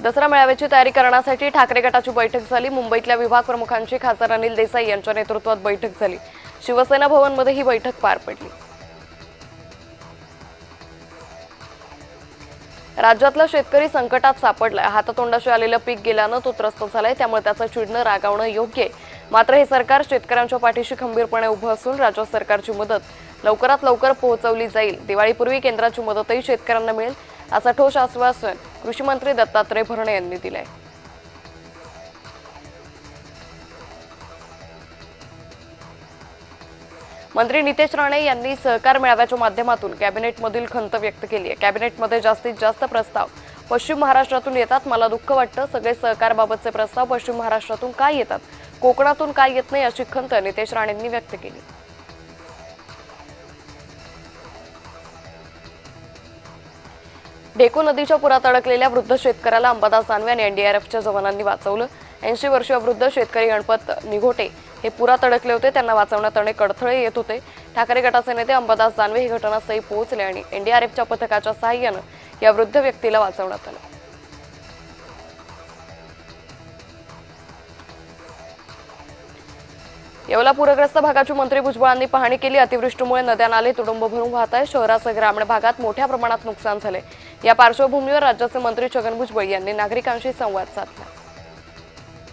दसरा मेळाव्याची तयारी करण्यासाठी ठाकरे गटाची बैठक झाली। मुंबईतल्या विभाग प्रमुखांची खासदार अनिल देसाई यांच्या नेतृत्वात बैठक झाली। शिवसेना भवनमध्ये ही बैठक पार पडली। राज्यातला शेतकरी संकटात सापडलाय। हातातोंडाशी आलेलं पीक गेल्यानं तो त्रस्त झालाय, त्यामुळे त्याचं चिडणं रागावणं योग्य आहे। मात्र हे सरकार शेतकऱ्यांच्या पाठीशी खंबीरपणे उभं असून राज्य सरकारची मदत लवकरात लवकर पोहोचवली जाईल। दिवाळीपूर्वी केंद्राची मदतही शेतकऱ्यांना मिळेल असं ठोस आश्वासन कृषी मंत्री दत्तात्रय भरणे यांनी दिलंय। मंत्री नितेश राणे यांनी सहकार मेळाव्याच्या माध्यमातून कॅबिनेटमधील खंत व्यक्त केली आहे। कॅबिनेटमध्ये जास्तीत जास्त प्रस्ताव पश्चिम महाराष्ट्रातून येतात। मला दुःख वाटतं, सगळे सहकारबाबतचे प्रस्ताव पश्चिम महाराष्ट्रातून काय येतात, कोकणातून काय येत नाही अशी खंत नितेश राणेंनी व्यक्त केली। ढेकू नदीच्या पुरात अडकलेल्या वृद्ध शेतकऱ्याला अंबादास दानवे आणि एनडीआरएफच्या जवानांनी वाचवलं। 80 वर्षीय वृद्ध शेतकरी गणपत निघोटे हे पुरात अडकले होते, त्यांना वाचवण्यात अनेक अडथळे येत होते। ठाकरे गटाचे नेते अंबादास दानवे हे घटनास्थळी पोहोचले आणि एनडीआरएफच्या पथकाच्या सहाय्याने या वृद्ध व्यक्तीला वाचवण्यात आलं। येवला पूरग्रस्त भागाची मंत्री भुजबळांनी पाहणी केली। अतिवृष्टीमुळे नद्या नाले तुडुंब भरून वाहत आहेत। शहरासह ग्रामीण भागात मोठ्या प्रमाणात नुकसान झाले। या पार्श्वभूमीवर राज्याचे मंत्री छगन भुजबळ यांनी नागरिकांशी संवाद साधला।